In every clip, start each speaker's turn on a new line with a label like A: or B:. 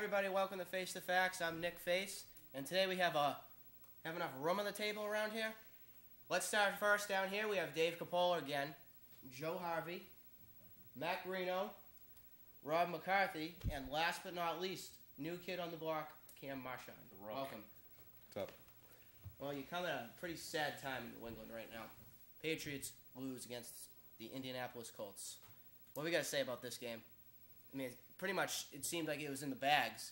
A: everybody. Welcome to Face the Facts. I'm Nick Face, and today we have enough room on the table around here. Let's start first down here. We have Dave Coppola again, Joe Harvey, Matt Guarino, Rob McCarthy, and last but not least, new kid on the block, Cam Marchand. Welcome.
B: What's up?
A: Well, you come at a pretty sad time in New England right now. Patriots lose against the Indianapolis Colts. What do we got to say about this game? I mean, pretty much it seemed like it was in the bags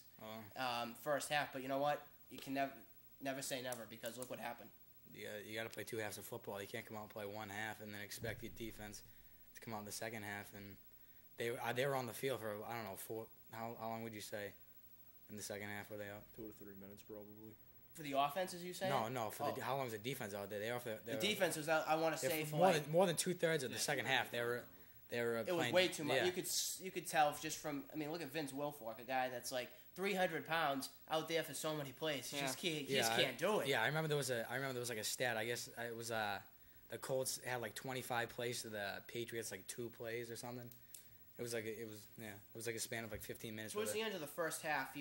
A: first half, but you know what? You can never say never because look what happened.
C: You got to play two halves of football. You can't come out and play one half and then expect your defense to come out in the second half. And they were on the field for, I don't know, how long would you say in the second half were they out?
B: 2 to 3 minutes probably.
A: For the offense, as you say?
C: No. How long was the defense out there?
A: The defense was out, I want to say, for
C: more than 2/3 of the second half. They were
A: it was way too much.
C: Yeah.
A: You could tell just from. I mean, look at Vince Wilfork, a guy that's like 300 pounds out there for so many plays. He just can't do it.
C: Yeah, I remember there was like a stat. I guess it was the Colts had like 25 plays to the Patriots like 2 plays or something. It was like a span of like 15 minutes.
A: Towards the end of the first half,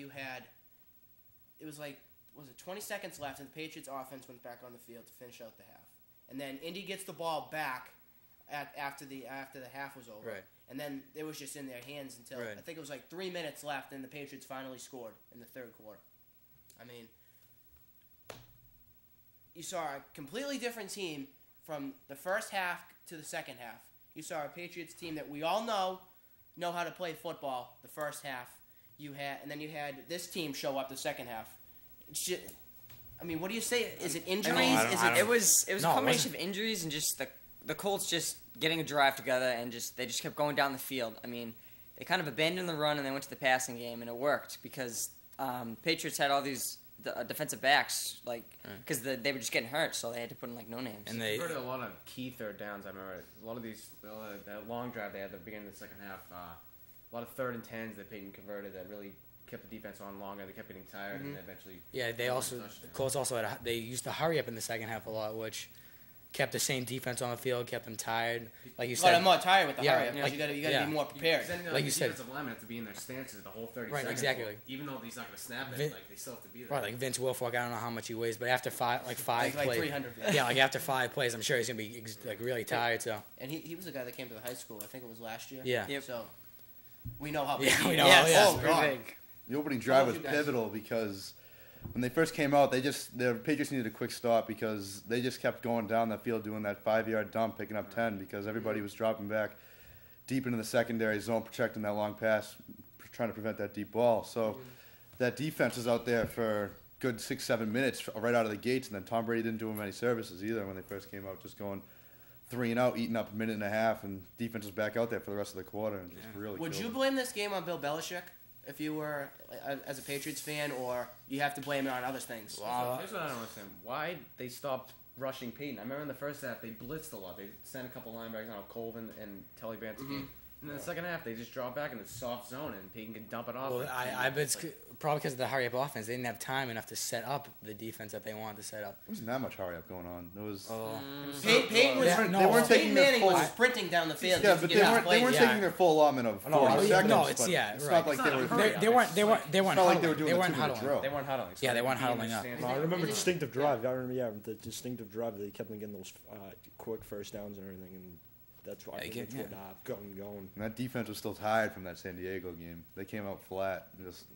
A: was it 20 seconds left, and the Patriots offense went back on the field to finish out the half, and then Indy gets the ball back after the half was over.
C: Right.
A: And then it was just in their hands until I think it was like 3 minutes left, and the Patriots finally scored in the third quarter. I mean, you saw a completely different team from the first half to the second half. You saw a Patriots team that we all know how to play football the first half. And then you had this team show up the second half. I mean, what do you say? Is it injuries?
D: It was a combination of injuries and just the Colts just getting a drive together and they just kept going down the field. I mean, they kind of abandoned the run and they went to the passing game, and it worked because Patriots had all these defensive backs, because they were just getting hurt, so they had to put in no names.
E: And they converted a lot of key third downs. I remember a lot of that long drive they had at the beginning of the second half. A lot of 3rd and 10s that Peyton converted that really kept the defense on longer. They kept getting tired, and eventually.
C: Yeah, the Colts also they used to hurry up in the second half a lot, which kept the same defense on the field, kept them tired. Like you said,
A: I'm more tired with the hurry up because you got to be more prepared.
E: Like you said, defensive linemen have to be in their stances the whole 30 seconds.
C: Right, exactly.
E: Even though he's not going to snap it, they still have to be there.
C: Right, like Vince Wilfork, I don't know how much he weighs, but after five plays,
A: 300.
C: Yeah, after 5 plays, I'm sure he's gonna be really tired. So.
A: And he was a guy that came to the high school. I think it was last year.
C: Yeah.
A: Yep. So we know how big.
C: Yeah, we know.
A: Yes.
C: Oh, big.
B: The opening drive was pivotal because when they first came out, the Patriots needed a quick stop because they just kept going down the field doing that 5-yard dump, picking up 10 because everybody was dropping back deep into the secondary zone, protecting that long pass, trying to prevent that deep ball. So that defense was out there for good 6-7 minutes right out of the gates, and then Tom Brady didn't do them any services either when they first came out, just going 3 and out, eating up a minute and a half, and defense was back out there for the rest of the quarter. And just really
A: Would you blame this game on Bill Belichick if you were as a Patriots fan, or you have to blame it on other things?
E: Well, here's what I don't understand. Why they stopped rushing Peyton? I remember in the first half they blitzed a lot. They sent a couple linebackers, Colvin and Telly Bansky. And in the second half, they just draw back in the soft zone, and Peyton could dump it off.
C: Well, I bet it's probably because of the hurry-up offense. They didn't have time enough to set up the defense that they wanted to set up.
B: There wasn't that much hurry-up going on. There was.
A: Peyton Manning was sprinting down the field.
B: Yeah, but they weren't taking their full allotment of 40 seconds.
C: No, it's
B: not like they were.
C: They weren't huddling.
E: They weren't huddling.
C: Yeah, they weren't huddling up.
F: I remember the distinctive drive. The distinctive drive. They kept them getting those quick first downs and everything, and that's why they got going.
B: And that defense was still tired from that San Diego game. They came out flat.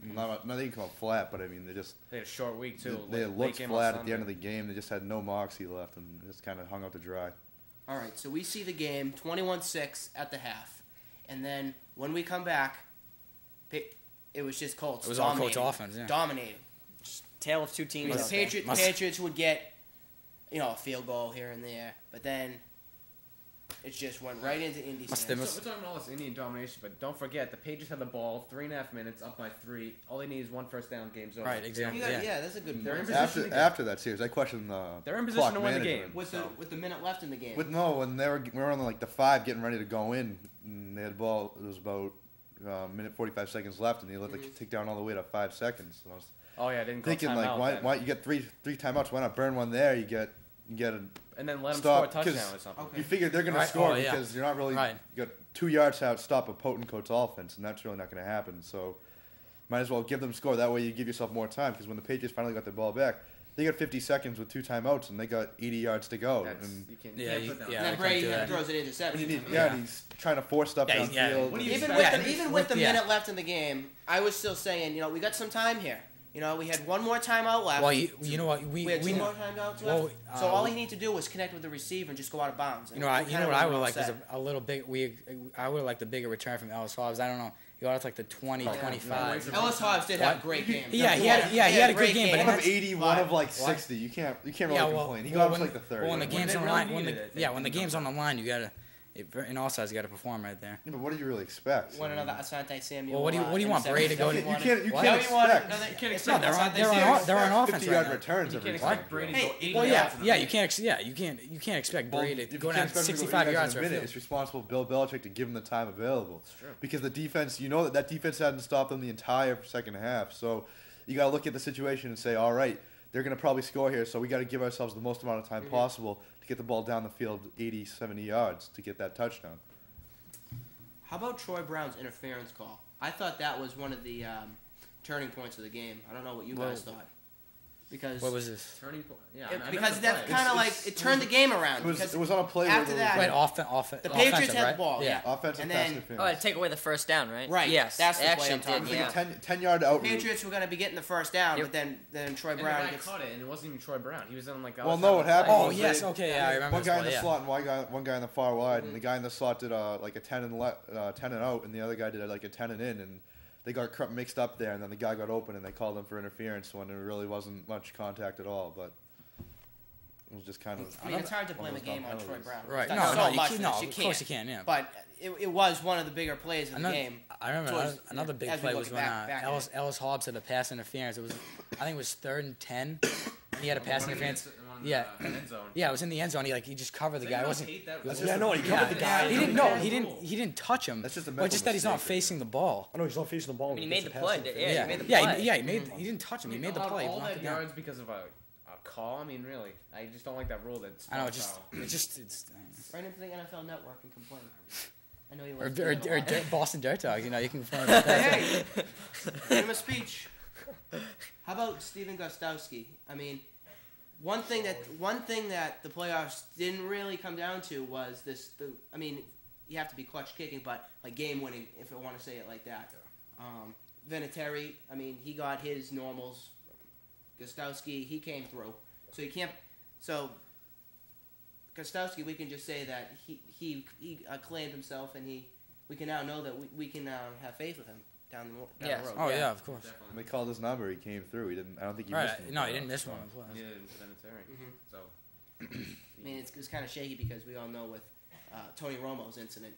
B: Not they didn't come out flat, but I mean they had
E: a short week too.
B: They looked flat at the end of the game. They just had no moxie left and just kind of hung out to dry.
A: All right, so we see the game 21-6 at the half, and then when we come back, it was just Colts.
C: It was all Colts offense,
A: dominating.
D: Tale of two teams.
A: The Patriots would get, a field goal here and there, but then it just went right into Indy.
E: So we're talking about all this Indian domination, but don't forget the Patriots had the ball 3.5 minutes up by 3. All they need is one first down. Game's over.
C: Right, exactly.
A: Yeah, that's a good.
E: They're in position
B: after that series, I questioned the.
E: They're in position to win the game
A: with the minute left in the game.
B: When we were on the 5, getting ready to go in, and they had the ball. It was about minute 45 seconds left, and they let the tick down all the way to 5 seconds. And I was
E: I didn't
B: thinking why you get three timeouts? Why not burn one there? You get
E: and then let them score a touchdown or something.
B: You figure they're going to score because you're not really. You got 2 yards out, stop a potent Colts offense, and that's really not going to happen. So might as well give them score. That way you give yourself more time, because when the Patriots finally got the ball back, they got 50 seconds with 2 timeouts, and they got 80 yards to go. And
E: You can't put that
A: And
E: on.
A: then Brady throws an interception.
B: and he's trying to force stuff downfield.
E: What do you
A: Even with the minute left in the game, I was still saying, we got some time here. We had one more timeout left.
C: Well, you know what?
A: We had two more timeouts left. So all he needed to do was connect with the receiver and just go out of bounds.
C: You know what I would like is a little big. I would like the bigger return from Ellis Hobbs. I don't know. He got like the 20, 25.
A: Ellis Hobbs did have a great game.
C: He had a good game, but
B: one of 80, one of like 60. You can't really complain. He got up to like the 30.
C: Well, when the game's on the line, when the game's on the line, you gotta. In all sides, you got to perform right there.
B: Yeah, but what did you really expect?
A: Want another Asante Samuel?
C: Well, what do you want Brady to go?
B: You can't expect.
C: No, they're on offense
B: 50 yard returns every time.
E: Brady to go 80
C: Well,
E: yards.
C: you can't expect Brady to go down 65 yards for a field.
B: It's responsible for Bill Belichick to give him the time available.
E: That's true.
B: Because the defense, that defense hadn't stopped them the entire second half. So you got to look at the situation and say, all right, they're going to probably score here, so we got to give ourselves the most amount of time possible to get the ball down the field 80, 70 yards to get that touchdown.
A: How about Troy Brown's interference call? I thought that was one of the turning points of the game. I don't know what you guys thought. Because
C: what was this?
E: Turning point. Yeah,
A: because that's kind of like it turned the game around.
B: It was on a play
A: after that.
C: Wait,
A: the Patriots had the ball. Yeah,
B: offensive
A: and
B: pass
A: then
B: interference.
D: to take away the first down, right?
A: Right.
D: Yes,
A: that's the
D: actually
A: play I'm talking
D: did.
A: about.
B: Yeah. 10-yard out route.
A: Patriots were going to be getting the first down, but then Troy Brown
E: and the guy
A: gets
E: caught it, and it wasn't even Troy Brown. He was on like.
B: Well, no, what happened?
C: Oh
B: was
C: yes, okay, yeah, I remember.
B: One guy in the slot and one guy in the far wide, and the guy in the slot did like a 10 and out, and the other guy did like a 10 and in, and they got mixed up there, and then the guy got open, and they called him for interference when there really wasn't much contact at all, but. It was just kind of.
A: I mean, it's hard to blame a game on Troy Brown.
C: Right?
A: No,
C: of course you can't. Yeah.
A: But it was one of the bigger plays of the game.
C: I remember another big play was when Ellis Hobbs had a pass interference. It was, I think it was 3rd and 10. And he had a pass interference. Yeah, it was in the end zone. He just covered the guy. It wasn't.
F: He covered the guy.
C: He didn't touch him.
B: That's just a
C: but just that he's not
B: mistake.
C: facing the ball.
F: I know he's not facing the ball.
D: I mean, he made the play.
C: Yeah,
D: he made the play.
C: He didn't touch him. He made the
E: allowed
C: play.
E: all
C: Blocked
E: that
C: it down.
E: yards because of a call. I mean, really, I just don't like that rule. That's
C: I know. It's
A: Right into the NFL Network and complain. I know you
C: or Boston Dirt Dogs. You can find that.
A: Hey, give him a speech. How about Steven Gostkowski? I mean, one thing that the playoffs didn't really come down to was this. I mean, you have to be clutch kicking, but like game winning, if I want to say it like that. Vinatieri, I mean, he got his normals. Gostkowski, he came through. So you can't. So Gostkowski, we can just say that he claimed himself, and we can now know that we can have faith with him down the road.
C: Oh yeah, of course.
B: When they called his number, he came through. He didn't. I don't think he missed him.
C: No, he didn't miss one.
E: Yeah, Vinatieri. So.
A: I mean, it's kind of shaky because we all know with Tony Romo's incident,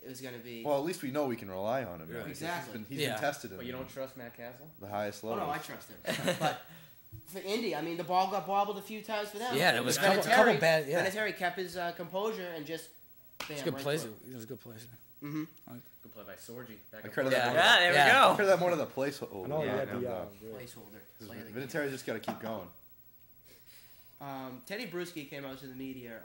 A: it was going to be.
B: Well, at least we know we can rely on him.
E: Yeah.
B: Right?
A: Exactly.
B: He's been tested.
E: But you don't trust Matt Castle?
B: The highest
A: Oh
B: level.
A: no, I trust him. But for Indy, I mean, the ball got bobbled a few times for them.
C: Yeah, it was a couple bad. Yeah,
A: Vinatieri kept his composure and just. Bam,
C: it was good
A: right
C: plays.
A: through.
C: It was a good plays.
A: Mm-hmm.
E: Good play by Sorgi.
B: I credit
C: Yeah.
B: that one.
D: Yeah, there we
B: I
D: go.
B: credit that one of the placeholder.
F: I know he had the
A: Placeholder. Play of the game.
B: Vinatieri's just got to keep going.
A: Teddy Bruschi came out to the media,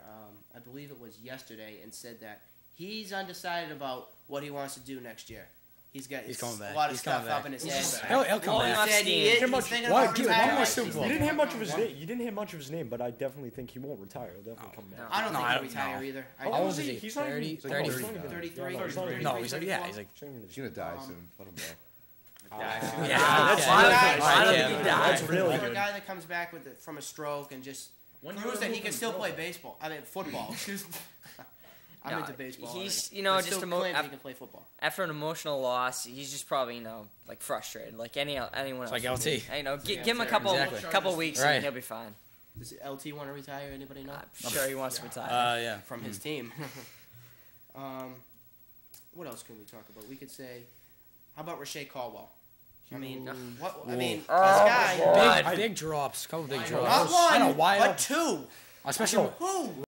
A: I believe it was yesterday, and said that he's undecided about what he wants to do next year. He's
C: coming back.
A: A lot of
C: He's
A: stuff
C: coming
A: up
C: back.
A: in his head.
C: He'll come back.
A: He said he's thinking
F: Why?
A: about
F: Give
A: retiring.
C: one more
A: He's
C: Super Bowl.
F: You
A: thinking
F: didn't hear
A: about
F: much of his
A: one.
F: name. You didn't hear much of his name, but I definitely think he won't retire. He'll definitely come back.
A: I don't think
C: I
A: he'll
C: don't
A: retire
C: know.
A: either.
C: How old is he?
F: He's not
C: 30,
F: even-
C: 30.
F: he's not even-
A: 33?
F: Yeah, he's not even-
C: No, he's like
B: He's gonna die soon. Let him go.
F: That's really
A: For a
F: good.
A: guy that comes back from a stroke and just proves that he can still play baseball. I mean, football. I'm into baseball.
D: He's,
A: already. But
D: just
A: still claims he can play football.
D: after an emotional loss, he's just probably, like frustrated, like anyone else.
C: Like
D: would be.
C: LT.
D: Give him a couple
C: Exactly.
D: weeks
C: Right.
D: and he'll be fine.
A: Does LT want to retire? Anybody know?
D: I'm sure he wants to retire.
C: Yeah.
A: From his team. What else can we talk about? We could say, how about Rashay Caldwell? I mean, this guy.
C: Big drops. Couple big drops.
A: Not one,
C: I know, wide
A: but
C: open.
A: two.
C: Especially
A: Who?